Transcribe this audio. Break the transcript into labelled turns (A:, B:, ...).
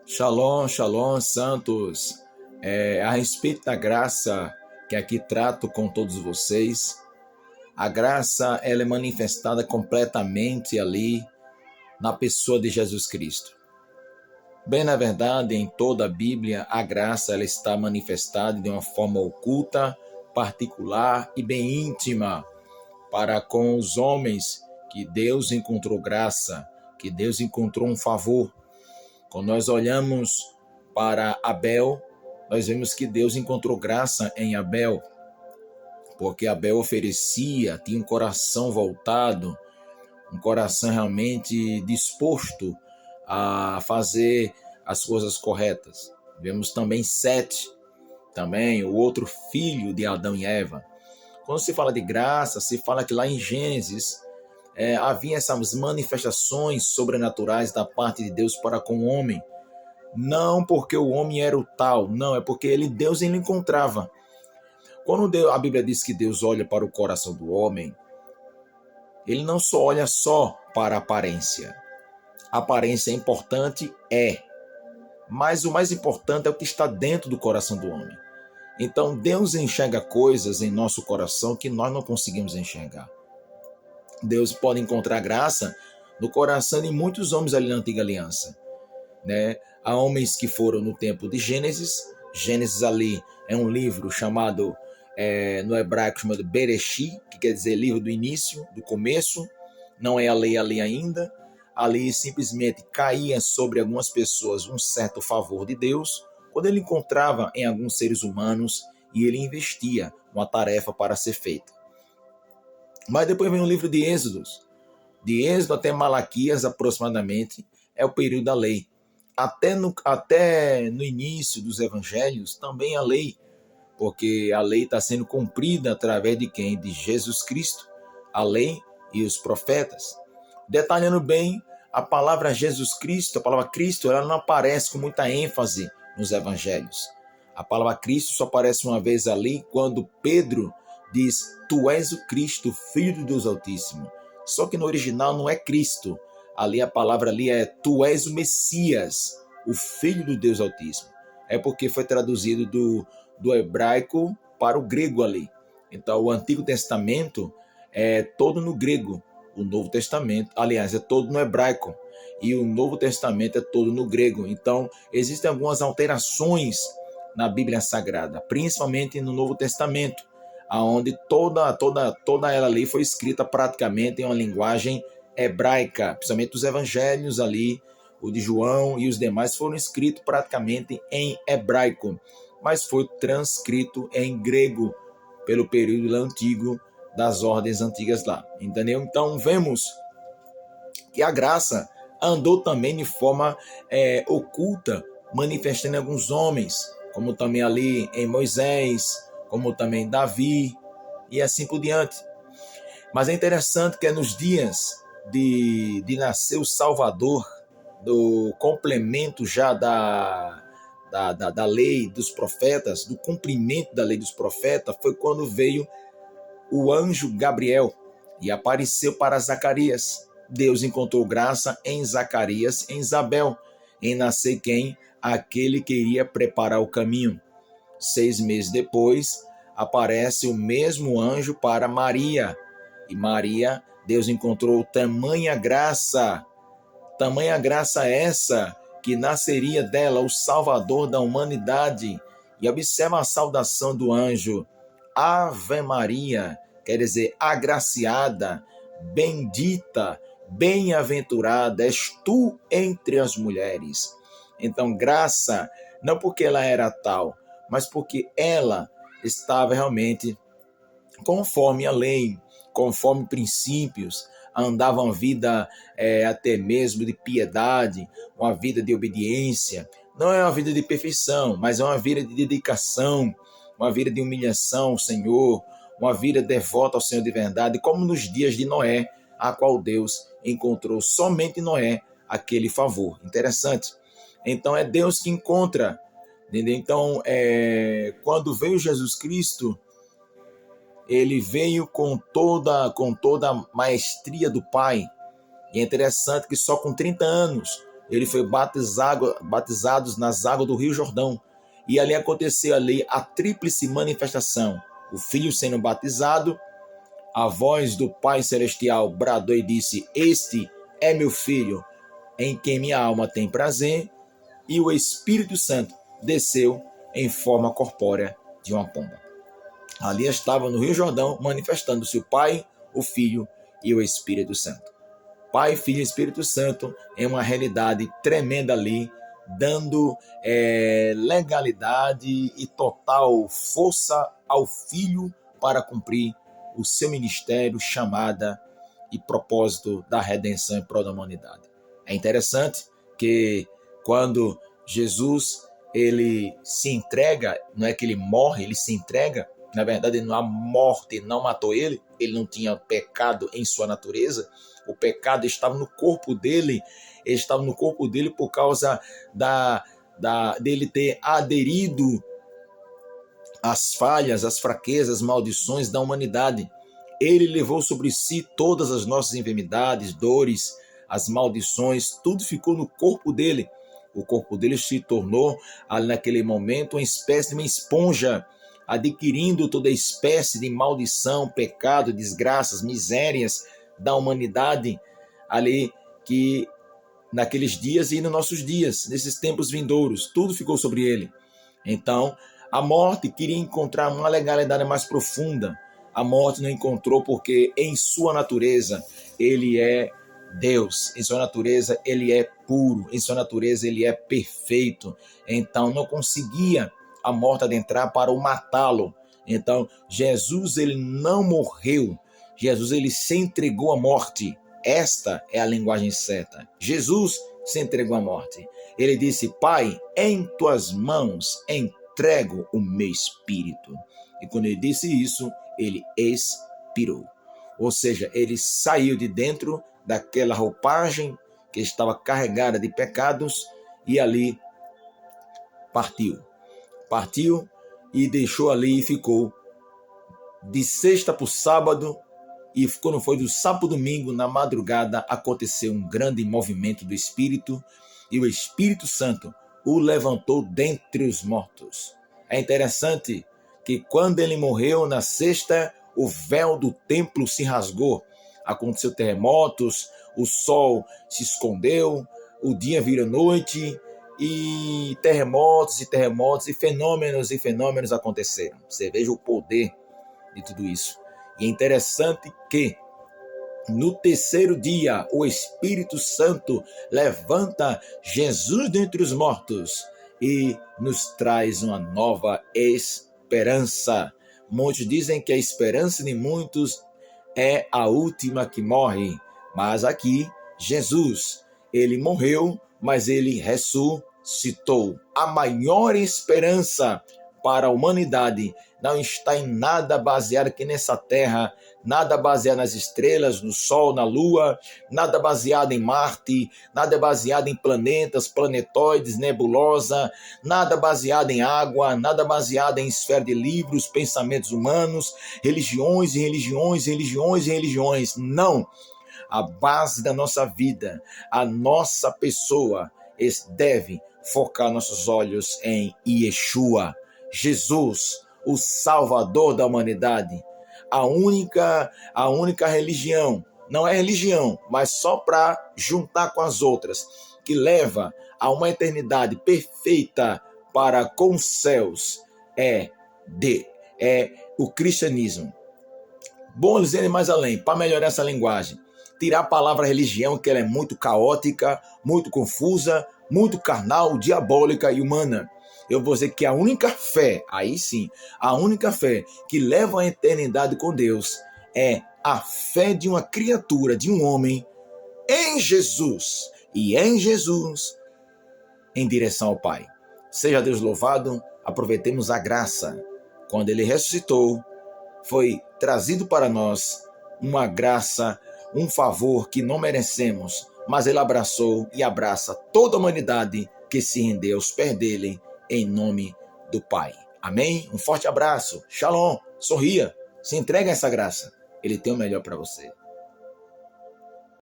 A: Shalom, shalom, santos. A respeito da graça que aqui trato com todos vocês, a graça ela é manifestada completamente ali na pessoa de Jesus Cristo. Bem, na verdade, em toda a Bíblia, a graça ela está manifestada de uma forma oculta, particular e bem íntima para com os homens que Deus encontrou graça, que Deus encontrou um favor. Quando nós olhamos para Abel, nós vemos que Deus encontrou graça em Abel, porque Abel oferecia, tinha um coração voltado, um coração realmente disposto a fazer as coisas corretas. Vemos também Sete, também o outro filho de Adão e Eva. Quando se fala de graça, se fala que lá em Gênesis havia essas manifestações sobrenaturais da parte de Deus para com o homem. Não porque o homem era o tal, não, é porque Deus ele encontrava. Quando a Bíblia diz que Deus olha para o coração do homem, ele não só olha só para a aparência. A aparência é importante, mas o mais importante é o que está dentro do coração do homem. Então Deus enxerga coisas em nosso coração que nós não conseguimos enxergar. Deus pode encontrar graça no coração de muitos homens ali na antiga aliança, né? Há homens que foram no tempo de Gênesis. Gênesis ali é um livro chamado, no hebraico chamado Bereshit, que quer dizer livro do início, do começo. Não é a lei ali ainda. Ali simplesmente caía sobre algumas pessoas um certo favor de Deus, quando ele encontrava em alguns seres humanos e ele investia uma tarefa para ser feita. Mas depois vem o livro de Êxodos. De Êxodo até Malaquias, aproximadamente, é o período da lei. Até no início dos evangelhos, também a lei, porque a lei está sendo cumprida através de quem? De Jesus Cristo, a lei e os profetas. Detalhando bem, a palavra Jesus Cristo, a palavra Cristo, ela não aparece com muita ênfase nos evangelhos. A palavra Cristo só aparece uma vez ali, quando Pedro diz, tu és o Cristo, filho de Deus Altíssimo. Só que no original não é Cristo. Ali a palavra ali é tu és o Messias, o Filho do Deus Altíssimo. É porque foi traduzido do hebraico para o grego ali. Então o Antigo Testamento é todo no grego. O Novo Testamento, aliás, é todo no hebraico. E o Novo Testamento é todo no grego. Então existem algumas alterações na Bíblia Sagrada, principalmente no Novo Testamento, onde toda ela ali foi escrita praticamente em uma linguagem hebraica, principalmente os evangelhos ali, o de João e os demais foram escritos praticamente em hebraico, mas foi transcrito em grego pelo período antigo das ordens antigas lá, entendeu? Então vemos que a graça andou também de forma oculta, manifestando em alguns homens, como também ali em Moisés, como também Davi e assim por diante. Mas é interessante que é nos dias de nascer o Salvador, do complemento já da lei dos profetas, do cumprimento da lei dos profetas, foi quando veio o anjo Gabriel e apareceu para Zacarias. Deus encontrou graça em Zacarias, em Isabel, em nascer quem? Aquele que iria preparar o caminho. 6 meses depois, aparece o mesmo anjo para Maria. E Maria, Deus encontrou tamanha graça essa, que nasceria dela o Salvador da humanidade. E observa a saudação do anjo. Ave Maria, quer dizer, agraciada, bendita, bem-aventurada és tu entre as mulheres. Então, graça, não porque ela era tal, mas porque ela estava realmente conforme a lei, conforme princípios, andava uma vida até mesmo de piedade, uma vida de obediência. Não é uma vida de perfeição, mas é uma vida de dedicação, uma vida de humilhação ao Senhor, uma vida devota ao Senhor de verdade, como nos dias de Noé, a qual Deus encontrou somente em Noé aquele favor. Interessante. Então é Deus que encontra. Entendeu? Então, quando veio Jesus Cristo, ele veio com toda a maestria do Pai. E é interessante que só com 30 anos ele foi batizado nas águas do Rio Jordão. E ali aconteceu ali a tríplice manifestação. O Filho sendo batizado, a voz do Pai Celestial bradou e disse: este é meu Filho, em quem minha alma tem prazer, e o Espírito Santo desceu em forma corpórea de uma pomba. Ali estava no Rio Jordão manifestando-se o Pai, o Filho e o Espírito Santo. Pai, Filho e Espírito Santo é uma realidade tremenda ali, dando legalidade e total força ao Filho para cumprir o seu ministério, chamada e propósito da redenção em prol da humanidade. É interessante que quando Jesus ele se entrega, não é que ele morre, ele se entrega. Na verdade, a morte não matou ele não tinha pecado em sua natureza. O pecado estava no corpo dele, por causa dele ter aderido às falhas, às fraquezas, às maldições da humanidade. Ele levou sobre si todas as nossas enfermidades, dores, as maldições, tudo ficou no corpo dele. O corpo dele se tornou, naquele momento, uma espécie de uma esponja, adquirindo toda espécie de maldição, pecado, desgraças, misérias da humanidade, ali que naqueles dias e nos nossos dias, nesses tempos vindouros, tudo ficou sobre ele. Então, a morte queria encontrar uma legalidade mais profunda. A morte não encontrou porque em sua natureza ele é Deus, em sua natureza ele é puro, em sua natureza ele é perfeito. Então não conseguia a morte adentrar para o matá-lo. Então Jesus ele não morreu, Jesus ele se entregou à morte. Esta é a linguagem certa. Jesus se entregou à morte. Ele disse: Pai, em tuas mãos entrego o meu espírito. E quando ele disse isso, ele expirou. Ou seja, ele saiu de dentro daquela roupagem que estava carregada de pecados e ali partiu e deixou ali e ficou de sexta para o sábado. E quando foi do sábado para o domingo, na madrugada, aconteceu um grande movimento do Espírito e o Espírito Santo o levantou dentre os mortos. É interessante que quando ele morreu na sexta, o véu do templo se rasgou. Aconteceu terremotos, o sol se escondeu, o dia vira noite e terremotos e fenômenos aconteceram. Você veja o poder de tudo isso. E é interessante que no terceiro dia o Espírito Santo levanta Jesus dentre os mortos e nos traz uma nova esperança. Muitos dizem que a esperança de muitos é a última que morre, mas aqui Jesus, ele morreu, mas ele ressuscitou. A maior esperança para a humanidade não está em nada baseado aqui nessa terra, nada baseado nas estrelas, no sol, na lua, nada baseado em Marte, nada baseado em planetas, planetoides, nebulosa, nada baseado em água, nada baseado em esfera de livros, pensamentos humanos, religiões. Não! A base da nossa vida, a nossa pessoa, deve focar nossos olhos em Yeshua, Jesus, o Salvador da humanidade. A única religião, não é religião, mas só para juntar com as outras, que leva a uma eternidade perfeita para com os céus, é o cristianismo. Bom dizer mais além, para melhorar essa linguagem, tirar a palavra religião, que ela é muito caótica, muito confusa, muito carnal, diabólica e humana. Eu vou dizer que a única fé, aí sim, a única fé que leva à eternidade com Deus é a fé de uma criatura, de um homem, em Jesus. E em Jesus, em direção ao Pai. Seja Deus louvado, aproveitemos a graça. Quando ele ressuscitou, foi trazido para nós uma graça, um favor que não merecemos, mas ele abraçou e abraça toda a humanidade que se rendeu aos pés dele, em nome do Pai. Amém? Um forte abraço. Shalom. Sorria. Se entregue a essa graça. Ele tem o melhor para você.